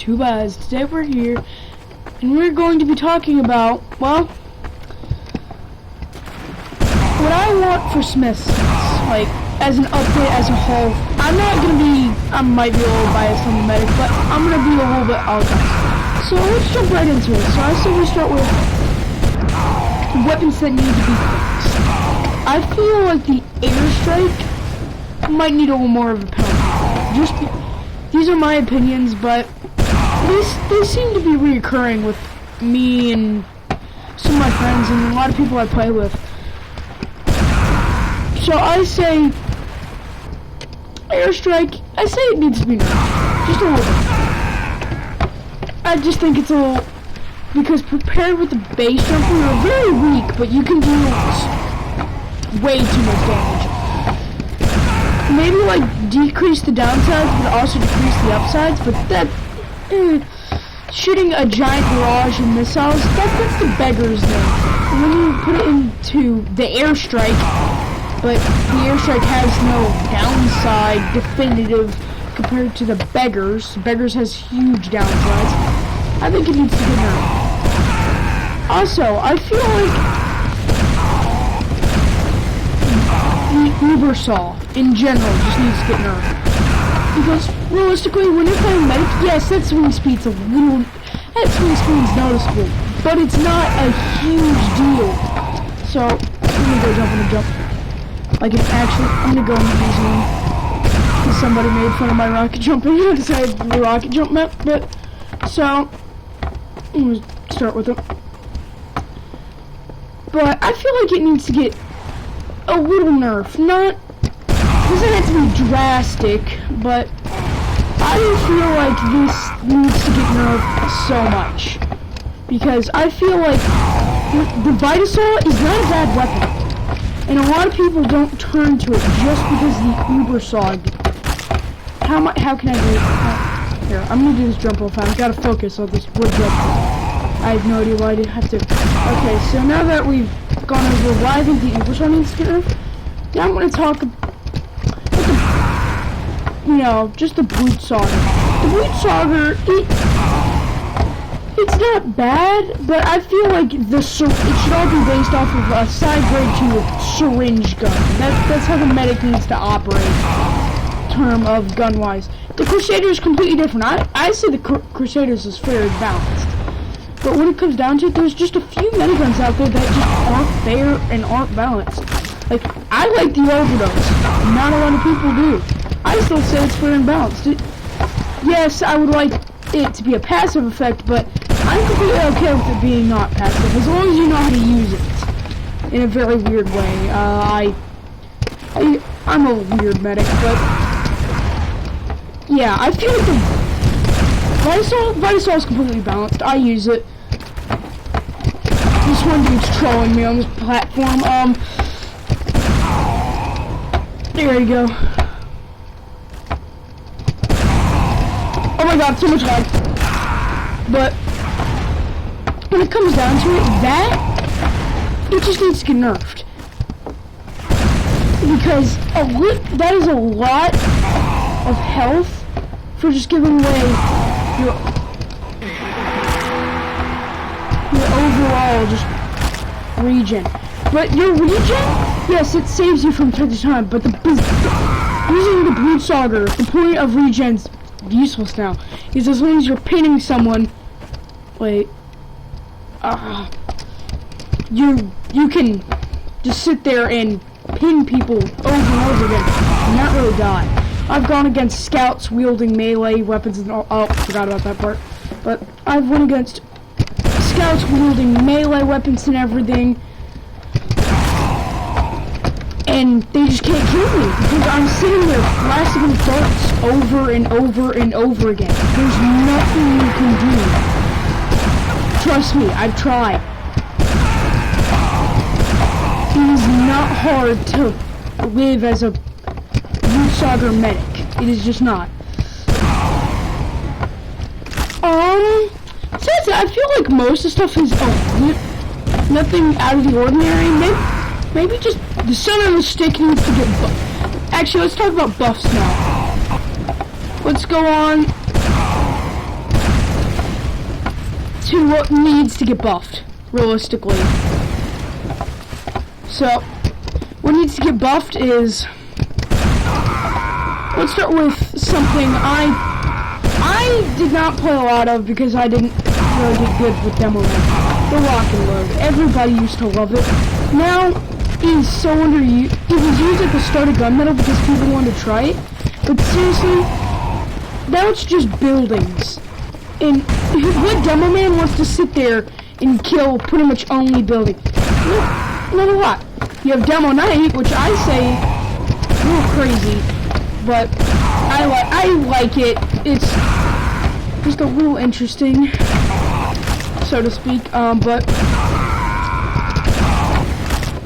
Too bad. Today we're here, and we're going to be talking about, well, what I want for Smiths, like, as an update as a whole. I'm not going to be, I might be a little biased on the medic, but I'm going to be a little bit outcast. So let's jump right into it. So I say we start with weapons that need to be fixed. I feel like the airstrike might need a little more of a penalty. These are my opinions, but they seem to be reoccurring with me and some of my friends and a lot of people I play with. So I say airstrike, I say it needs to be nerfed. Just a little bit. I just think it's a little, because prepared with the base jumper, you're very weak, but you can do way too much damage. Maybe like decrease the downsides, but also decrease the upsides, but that, shooting a giant barrage of missiles, that's the beggar's thing. And when you put it into the airstrike, but the airstrike has no downside definitive compared to the beggars. Beggars has huge downsides. I think it needs to get nerfed. Also, I feel like the Uber Saw in general just needs to get nerfed. Because realistically, when you're playing medic, yes, that swing speed's noticeable, but it's not a huge deal. So I'm gonna go jump on the jump. Like it's actually, I'm gonna go into this one. Because somebody made fun of my rocket jumping. I decided the rocket jump map, but so I'm gonna start with it. But I feel like it needs to get a little nerf. Not, doesn't have to be drastic, but I feel like this needs to get nerfed so much. Because I feel like the Vitasaur is not a bad weapon. And a lot of people don't turn to it just because the Uber Saw. How can I do it? Here, I'm gonna do this jump real fast. I gotta focus on this wood jump. I have no idea why I didn't have to. Okay, so now that we've gone over why I think the Uber Saw needs to get nerfed, now I'm gonna talk about just the Brute Sauger. The Brute Sauger, it's not bad, but I feel like it should all be based off of a side grade 2 syringe gun. That's how the medic needs to operate, term of gun-wise. The Crusader is completely different. I say the Crusaders is fair and balanced. But when it comes down to it, there's just a few miniguns out there that just aren't fair and aren't balanced. Like, I like the Overdose. Not a lot of people do. I still say it's fair and balanced. Yes, I would like it to be a passive effect, but I'm completely okay with it being not passive, as long as you know how to use it in a very weird way. I'm a weird medic, but yeah, I feel like the Vitasaur is completely balanced. I use it. This one dude's trolling me on this platform. There you go. Oh my god, so much lag. But when it comes down to it, it just needs to get nerfed. Because that is a lot of health for just giving away your overall just regen. But your regen, yes, it saves you from time to time, but using the Brute Sauger, the point of regen's useless now, is as long as you're pinning someone, you can just sit there and pin people over and over again and not really die. I've gone against scouts wielding melee weapons and all. Oh, forgot about that part. But I've went against scouts wielding melee weapons and everything, and they just can't kill me because I'm sitting there blasting with darts over and over and over again. There's nothing you can do. Trust me, I've tried. It is not hard to live as a Brute Sauger medic. It is just not. Besides that, I feel like most of the stuff is nothing out of the ordinary. Maybe just the center of the stick needs to get buffed. Actually, let's talk about buffs now. Let's go on to what needs to get buffed, realistically. So, what needs to get buffed is, let's start with something I did not play a lot of because I didn't really get good with demo mode. The lock and load. Everybody used to love it. Now, it is so underused. It was used at the start of Gunmetal because people wanted to try it. But seriously, now it's just buildings. And what demo man wants to sit there and kill pretty much only buildings? Not a lot. You have demo night, which I say a little crazy, but I like it. It's just a little interesting, so to speak. But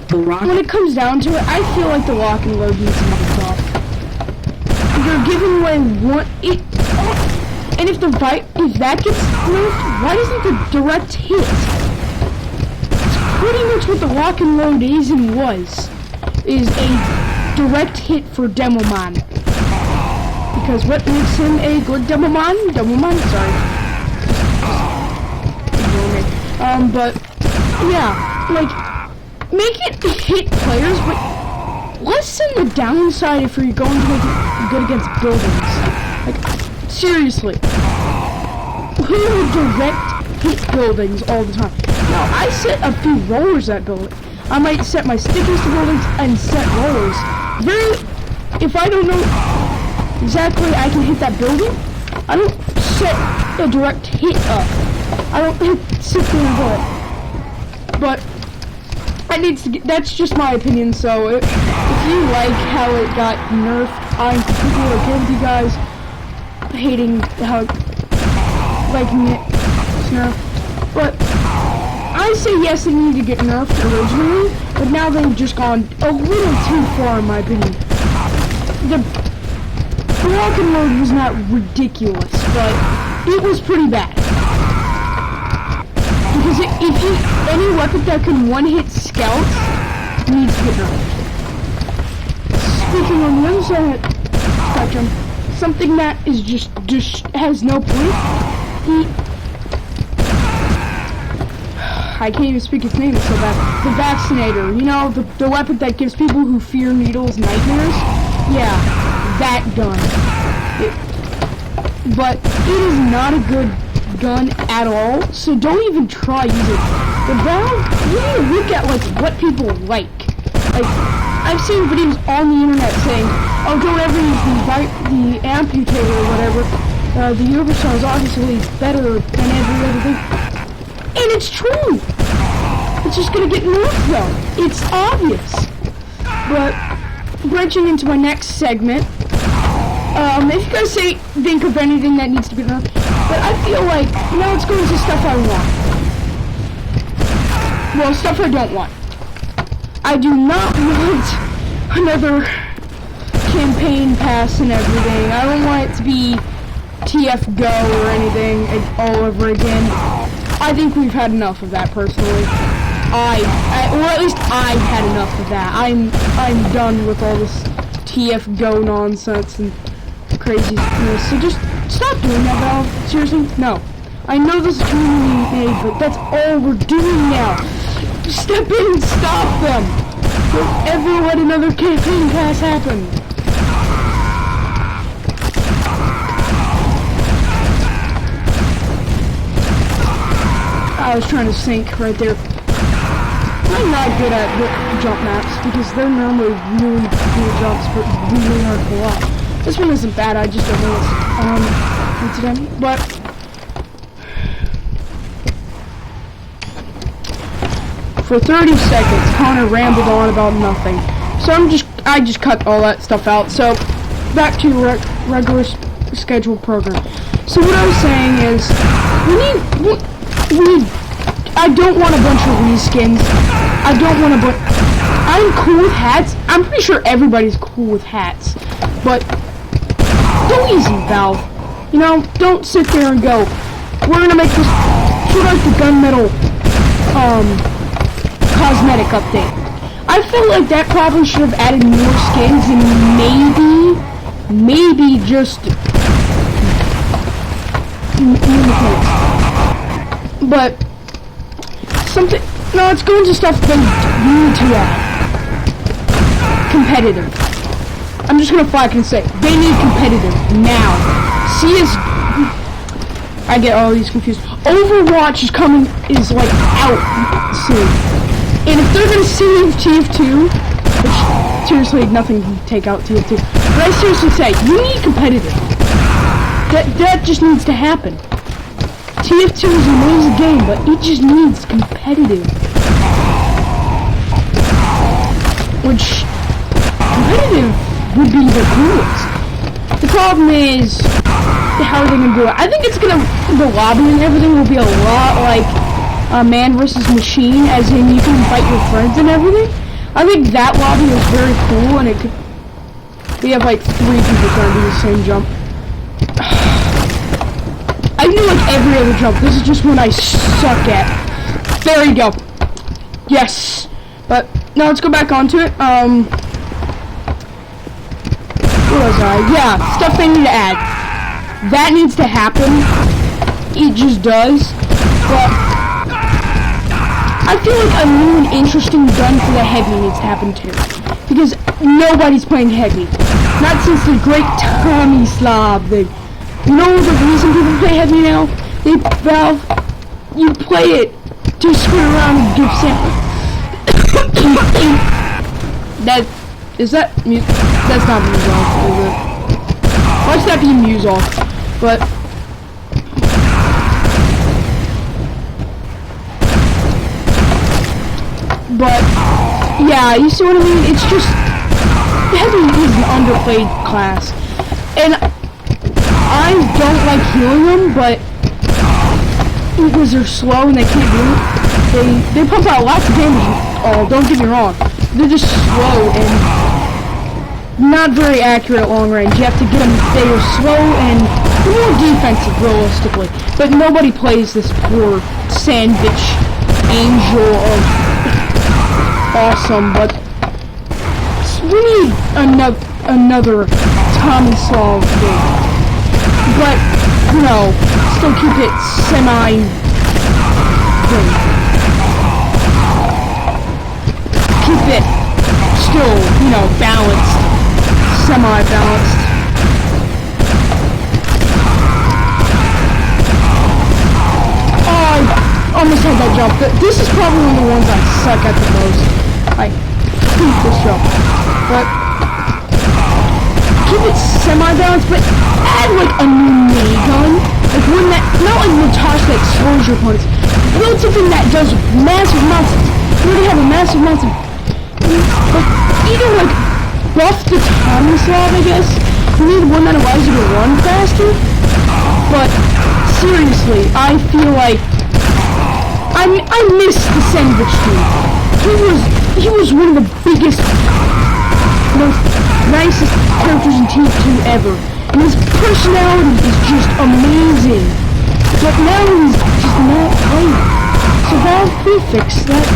when it comes down to it, I feel like the lock and load needs to be buffed. You're giving away one. And if that gets nerfed, why doesn't the direct hit? It's pretty much what the lock and load is and was. Is a direct hit for demo man. Because what makes him a good demo man? Sorry. But yeah, like make it hit players, but lessen the downside if you're going to make it good against buildings. Like seriously, who would direct hit buildings all the time? Now I set a few rollers at building. I might set my stickers to buildings and set rollers. If I don't know exactly I can hit that building, I don't set a direct hit up. I don't sit there and do it. But I need to get, that's just my opinion, so if you like how it got nerfed, I'm completely okay with you guys hating how liking it nerfed. But I say yes, it needed to get nerfed originally, but now they've just gone a little too far in my opinion. The lock and load was not ridiculous, but it was pretty bad. Because any weapon that can one-hit scouts needs to get nerfed. Speaking on the other side of the spectrum, something that is just has no point. I can't even speak its name, it's so bad. The vaccinator, you know, the weapon that gives people who fear needles nightmares? Yeah, that gun. But it is not a good gun at all, so don't even try using it. The Valve, you need to look at like what people like. Like, I've seen videos on the internet saying, oh, don't ever use the amputator or whatever. The Ubersaw is obviously better than every other thing. And it's true! It's just gonna get nerfed though. It's obvious. But, branching into my next segment, if you guys think of anything that needs to be nerfed, but I feel like, now let's go into stuff I want. Well, stuff I don't want. I do not want another campaign pass and everything. I don't want it to be TFGO or anything all over again. I think we've had enough of that personally. Or at least I've had enough of that. I'm done with all this TFGO nonsense and craziness. So just stop doing that, Valve. Seriously, no. I know this is community made, but that's all we're doing now. Step in and stop them. Don't ever let another campaign pass happen. I was trying to sink right there. I'm not good at jump maps because they're normally really cool jumps, but really hard to pull off. This one isn't bad, I just don't know what's done. But for 30 seconds, Connor rambled on about nothing. So I just cut all that stuff out. So back to your regular scheduled program. So what I was saying is, I don't want a bunch of reskins. I don't want a bunch. I'm cool with hats. I'm pretty sure everybody's cool with hats. But go easy, Valve. You know, don't sit there and go, we're gonna make this sort of like the gunmetal cosmetic update. I feel like that probably should have added more skins and maybe just new mechanics. But something. No, let's go into stuff that we need to add. Competitive. I'm just gonna flag and say they need competitive now. I get all these confused. Overwatch is coming, is like out soon. And if they're gonna save TF2, which seriously nothing can take out TF2, but I seriously say you need competitive. That just needs to happen. TF2 is an amazing game, but it just needs competitive. Which competitive would be the coolest. The problem is, how are they gonna do it? I think it's gonna, the lobby and everything will be a lot like man versus machine, as in you can invite your friends and everything. I think that lobby is very cool, and it could, we have like 3 people trying to do the same jump. I do like every other jump, this is just one I suck at. There you go. Yes. But, now let's go back onto it. Where was I? Yeah, stuff they need to add. That needs to happen. It just does. But I feel like a new and interesting gun for the heavy needs to happen too. Because nobody's playing heavy. Not since the great Tommy Slob thing. You know the reason people play heavy now? Valve, you play it to screw around and give samples. Is that mute? That's not muse off, is it? Why should that be muse off? But yeah, you see what I mean? It's just heavy is an underplayed class, and I don't like healing them, but because they're slow and they can't do it, they pump out lots of damage. Oh, don't get me wrong, they're just slow and not very accurate at long range. You have to get them, they are slow and more defensive realistically, but nobody plays this poor sandwich angel of awesome. But we need another Tommy Slav game, but you know, still keep it semi thing. Keep it still, you know, balanced, semi-balanced. Oh, I almost had that jump. This is probably one of the ones I suck at the most. I hate this jump. But keep it semi-balanced, but add like a new minigun. Like one that, not like Natasha that slows your opponents. Build something that does massive amounts. You already have a massive amount of, like, either like buff the Tommy Slav, I guess. You need one that allows you to run faster. But seriously, I feel like I miss the sandwich dude. He was one of the biggest, most nicest characters in TF2 ever, and his personality is just amazing. But now he's just not playing. So Valve, please fix that.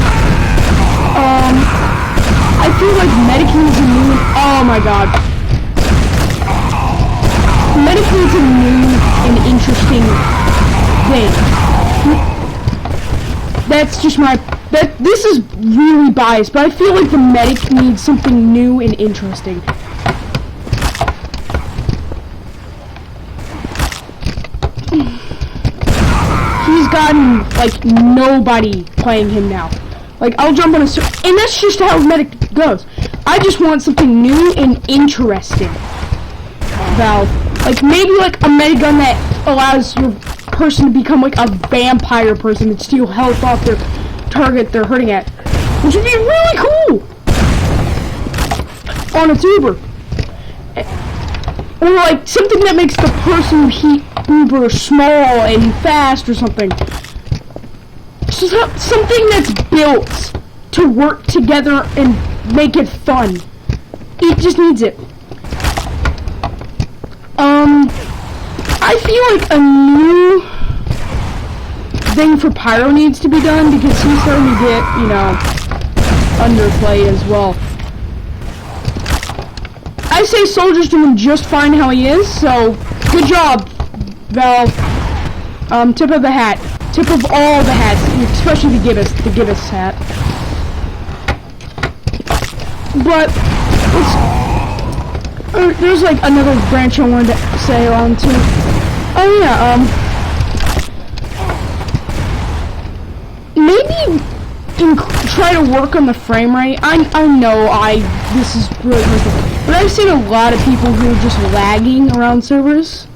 I feel like Medic needs a new, oh my god. Medic needs a new and interesting thing. That's just my, this is really biased, but I feel like the Medic needs something new and interesting. He's gotten, like, nobody playing him now. Like, I'll jump on a and that's just how Medic goes. I just want something new and interesting. Valve. Like, maybe, like, a Medic gun that allows your person to become, like, a vampire person and steal health off their target they're hurting at. Which would be really cool! On a tuber. Or, like, something that makes the person heat uber small and fast or something. Something that's built to work together and make it fun. It just needs it. I feel like a new thing for Pyro needs to be done because he's starting to get, you know, underplay as well. I say Soldier's doing just fine how he is, so good job, Valve. Tip of the hat. Tip of all the hats, especially the Gibbous hat. But there's like another branch I wanted to say on to. Oh yeah, maybe try to work on the frame rate. I know this is really personal, but I've seen a lot of people who are just lagging around servers.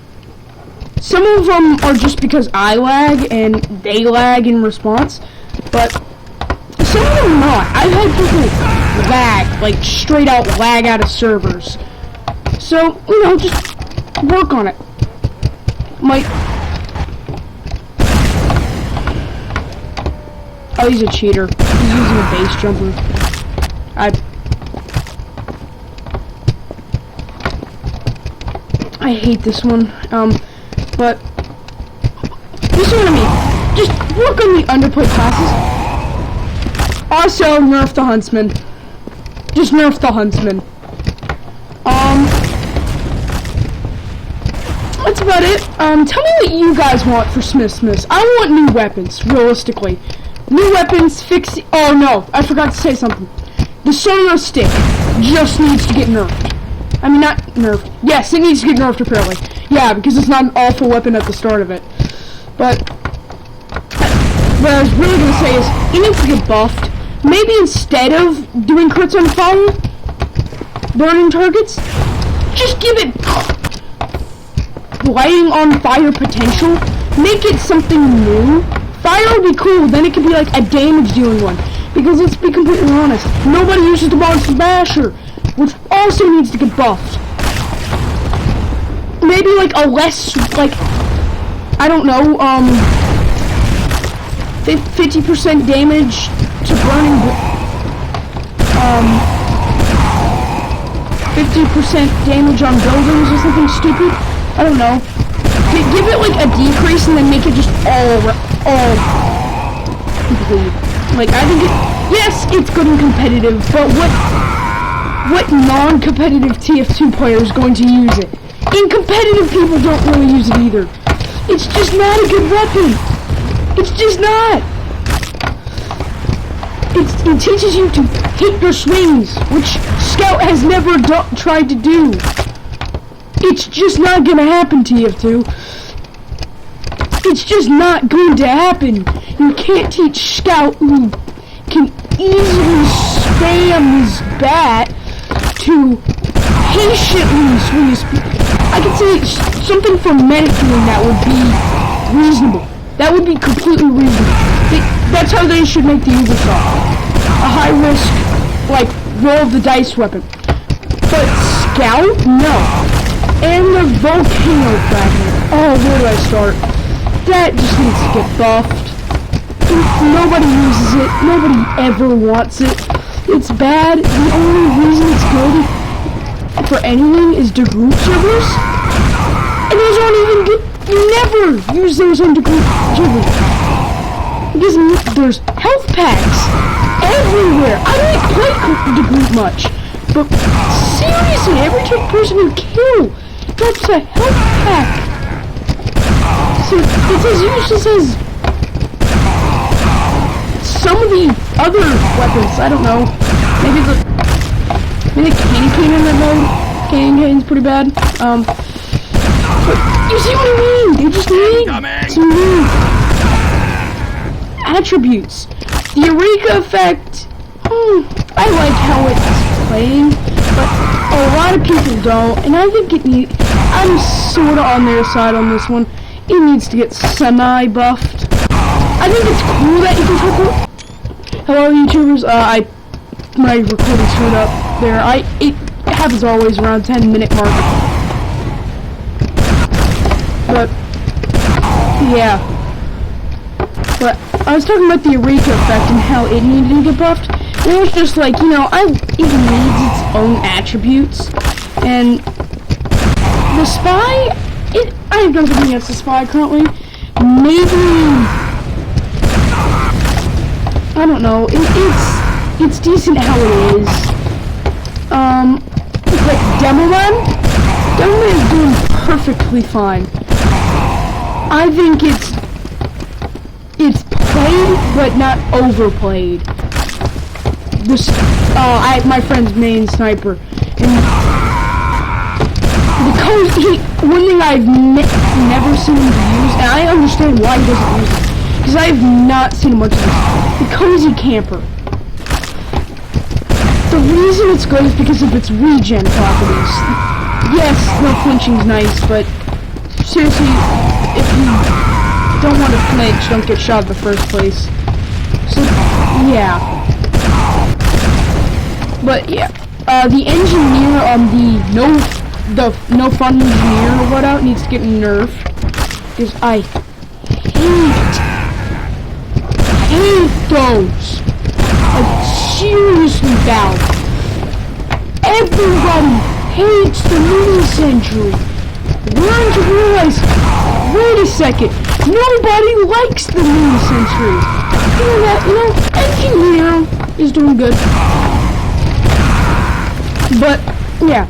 Some of them are just because I lag and they lag in response, but some of them not. I've had people lag, like straight out lag out of servers. So, you know, just work on it. Oh, he's a cheater. He's using a base jumper. I hate this one. But this is what I mean. Just work on the underplay classes. Also, nerf the Huntsman. Just nerf the Huntsman. That's about it. Tell me what you guys want for Smithmas. I want new weapons, realistically. New weapons, oh no, I forgot to say something. The sonar stick just needs to get nerfed. I mean, not nerfed. Yes, it needs to get nerfed apparently. Yeah, because it's not an awful weapon at the start of it. But what I was really going to say is, it needs to get buffed. Maybe instead of doing crits on fire, burning targets, just give it lighting on fire potential. Make it something new. Fire would be cool, then it could be like a damage dealing one. Because let's be completely honest, nobody uses the Monster Basher, which also needs to get buffed. Maybe like a less, like, I don't know, 50% damage to burning, 50% damage on buildings or something stupid. I don't know. Give it like a decrease and then make it just all complete. Like, I think yes, it's good and competitive, but what non-competitive TF2 player is going to use it? And competitive people don't really use it either. It's just not a good weapon. It's just not. It teaches you to hit your swings, which Scout has never tried to do. It's just not gonna happen, TF2. It's just not going to happen. You can't teach Scout, who can easily spam his bat, to patiently swing his... I could say something for Medic doing that would be reasonable. That would be completely reasonable. That's how they should make the Ubersoft. A high-risk, like, roll of the dice weapon. But Scout? No. And the Volcano Fragment. Oh, where do I start? That just needs to get buffed. Nobody uses it. Nobody ever wants it. It's bad. The only reason it's good for anything is to group servers. And those aren't even good. You never use those on the group servers. Because there's health packs everywhere. I don't play the group much. But seriously, every person you kill drops a health pack. So it's as useless as some of the other weapons. I don't know. Maybe the candy cane in that mode. Candy cane's pretty bad. But you see what I mean? They just need some new attributes. The Eureka effect. I like how it's playing, but a lot of people don't, and I think I'm sorta on their side on this one. It needs to get semi-buffed. I think it's cool that you can talk. Hello, YouTubers. My recording screwed up there. It happens always around 10-minute mark. But yeah. But I was talking about the Eureka effect and how it needed to get buffed. It was just like, you know, it needs its own attributes, and the spy. I have nothing against the spy currently. Maybe I don't know. It's decent how it is. Like Demoman is doing perfectly fine. I think it's played, but not overplayed. This, my friend's main sniper, and because one thing I've never seen him use, and I understand why he doesn't use it, because I have not seen much of this, the cozy camper. The reason it's good is because of its regen properties. Yes, no flinching's nice, but seriously, if you don't want to flinch, don't get shot in the first place. So, yeah. But yeah, the engineer on the no fun engineer or whatever needs to get nerfed, because I hate those. Like, seriously bad. Everybody hates the mini sentry. Learn to realize, wait a second, nobody likes the mini sentry. Engineer is doing good. But, yeah.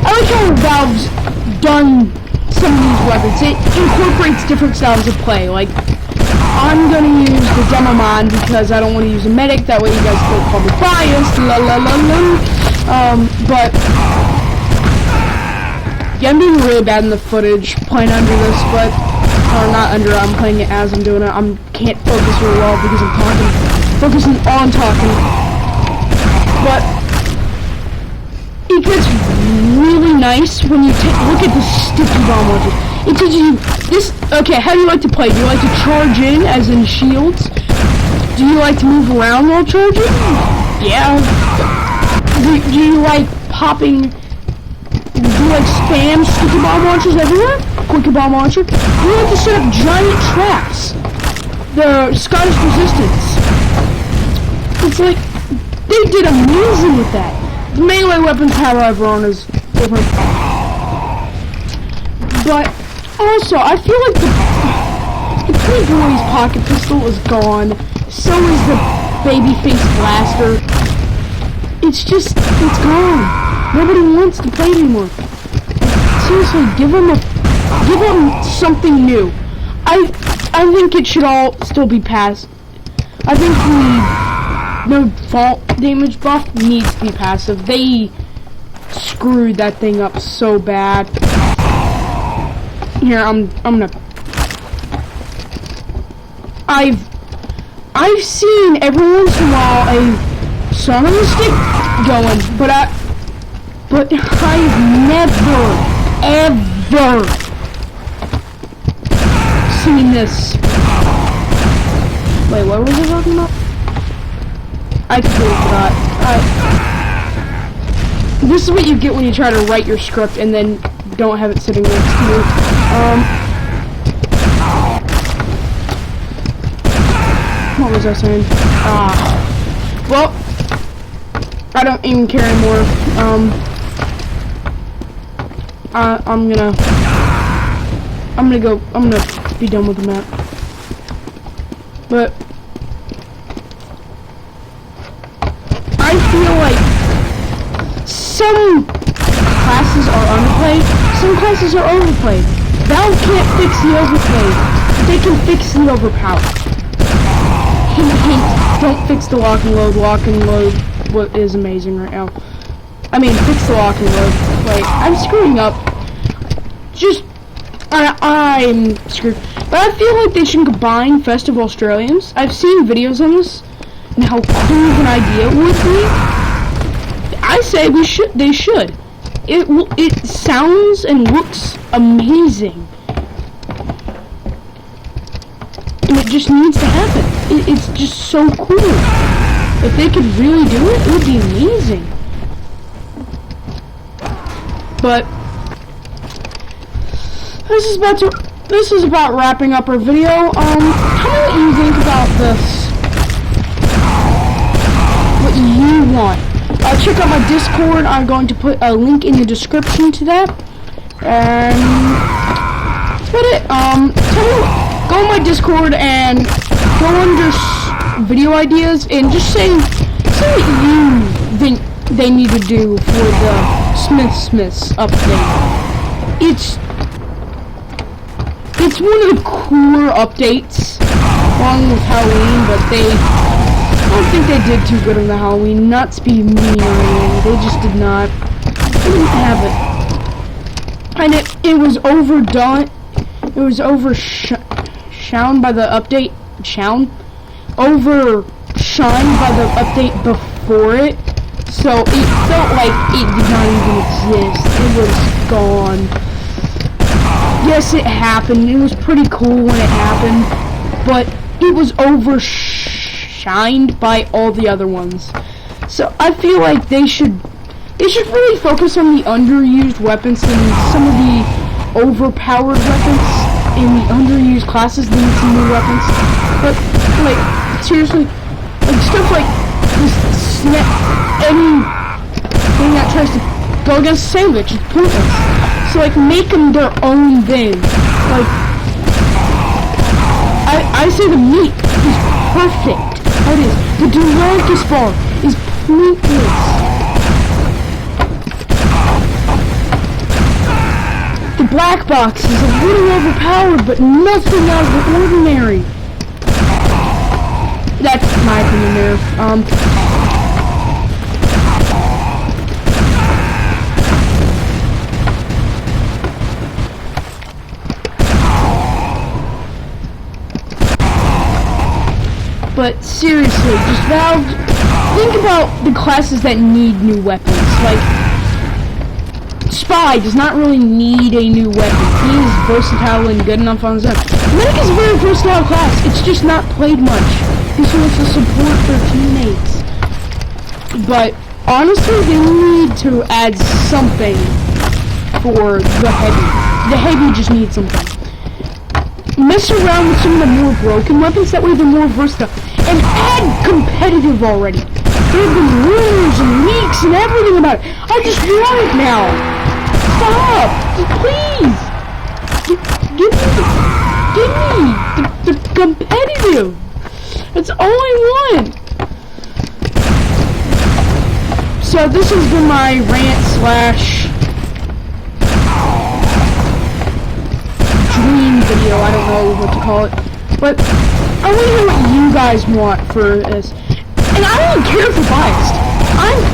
I like how Valve's done some of these weapons. It incorporates different styles of play. Like, I'm gonna use the Demomon because I don't want to use a medic. That way you guys don't call me biased. La la la la. But, yeah, I'm doing really bad in the footage playing under this, but... Or not under, I'm playing it as I'm doing it. I can't focus really well because I'm focusing on talking. But it gets really nice when you look at the sticky bomb launchers. It teaches you this. Okay, how do you like to play? Do you like to charge in, as in shields? Do you like to move around while charging? Yeah. Do you like popping? Do you like spam sticky bomb launchers everywhere? Quicker bomb launcher. You have to set up giant traps. The Scottish Resistance. It's like they did amazing with that. The melee weapons, however, aren't as different. But also, I feel like the Playboy's pocket pistol is gone. So is the babyface blaster. It's gone. Nobody wants to play anymore. Seriously, give them something new. I think it should all still be passed. I think no fault damage buff needs to be passive. They screwed that thing up so bad. Here, I'm gonna. I've seen every once in a while a son of a stick going, but I've never ever seen this. Wait, what was I talking about? I completely forgot. This is what you get when you try to write your script and then don't have it sitting next to you. What was I saying? Well, I don't even care anymore. I'm gonna be done with the map. But I feel like some classes are underplayed, some classes are overplayed. Valve can't fix the overplayed, but they can fix the overpowered. Hint, don't fix the lock and load. Lock and load what is amazing right now. I mean, fix the lock and load. Wait, I'm screwing up. I'm screwed. But I feel like they should combine Festive Australians. I've seen videos on this and how cool of an idea it would be. I say they should. It sounds and looks amazing. And it just needs to happen. It's just so cool. If they could really do it, it would be amazing. But this is about wrapping up our video. Tell me what you think about this. What you want. Check out my Discord. I'm going to put a link in the description to that. And that's it. Go on my Discord and go under video ideas and just say what you think they need to do for the Smithmas update. it's one of the cooler updates, along with Halloween, but I don't think they did too good on the Halloween. Not to be mean or anything, they just did not. They didn't have it. And it was overdone. It was overshined by the update. Overshined by the update before it. So it felt like it did not even exist. It was gone. Yes, it happened. It was pretty cool when it happened, but it was overshined by all the other ones. So I feel like they should really focus on the underused weapons and some of the overpowered weapons in the underused classes. They need some new weapons. But like seriously, like stuff like this anything that tries to go against sandwich is pointless. So like make them their own thing. Like I say the meat is perfect. How it is. The Durangus bar is pointless. The black box is a little overpowered, but nothing out of the ordinary. That's my opinion there. But seriously, just Valve, think about the classes that need new weapons. Like, Spy does not really need a new weapon. He is versatile and good enough on his own. Medic is a very versatile class. It's just not played much. He just wants to support their teammates. But honestly, they need to add something for the heavy. The heavy just needs something. Mess around with some of the more broken weapons, that way they're more versatile. And add competitive already. There have been rumors and leaks and everything about it. I just want it now. Stop! Please! Give me the competitive. That's all I want. So this has been my rant slash dream video. I don't know what to call it, but I want to hear what you guys want for this. And I don't care if you're biased.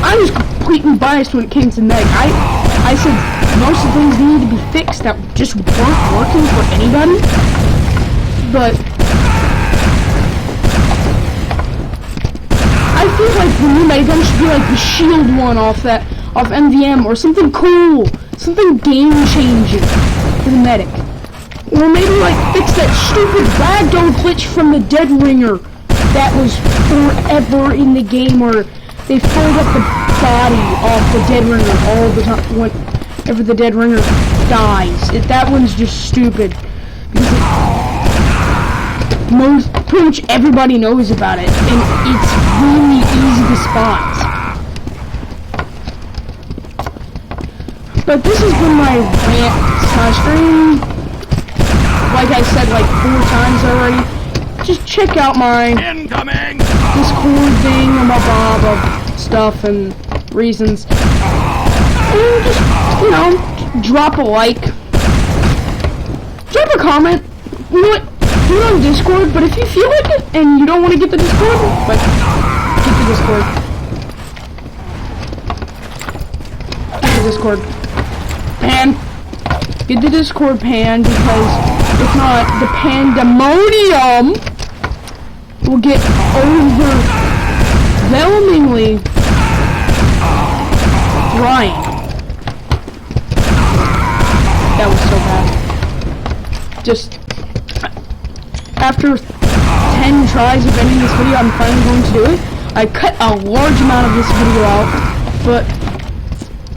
I was completely biased when it came to Meg. I said most of the things needed to be fixed that just weren't working for anybody. But I feel like the new Meg gun should be like the shield one off MVM, or something cool, something game changing for the medic. Or maybe like fix that stupid ragdoll glitch from the Dead Ringer that was forever in the game, where they fold up the body off the Dead Ringer all the time whenever the Dead Ringer dies. That one's just stupid because pretty much everybody knows about it, and it's really easy to spot. But this has been my rant slash stream. Like I said like 4 times already, just check out my Discord thing and my Bob of stuff and reasons. And just, you know, drop a like. Drop a comment. You know what? You're on Discord, but if you feel like it and you don't want to get the Discord, but get the Discord. Get the Discord. Pan. Get the Discord, Pan, because if not, the pandemonium will get overwhelmingly drying. That was so bad. Just after 10 tries of ending this video, I'm finally going to do it. I cut a large amount of this video out, but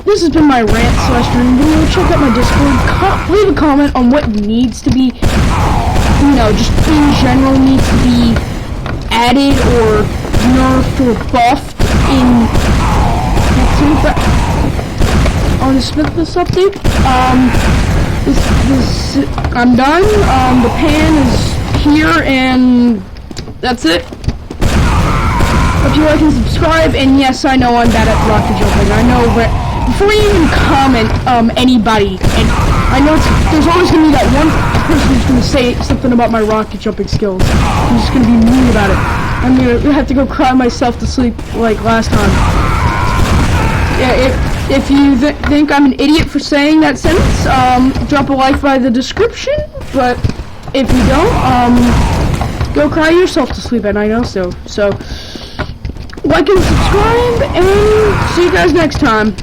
this has been my rant slash stream video. Check out my Discord. Leave a comment on what needs to be, you know, just in general needs to be added or nerfed or buffed in on the Smithmas update. I'm done. The pan is here, and that's it. Hope you like and subscribe. And yes, I know I'm bad at rocket jumping. I know, but before you even comment, anybody, and I know there's always gonna be that one person who's gonna say something about my rocket jumping skills. I'm just gonna be mean about it. I'm gonna have to go cry myself to sleep like last time. Yeah, if you think I'm an idiot for saying that sentence, drop a like by the description. But if you don't, go cry yourself to sleep at night also. So, like and subscribe, and see you guys next time.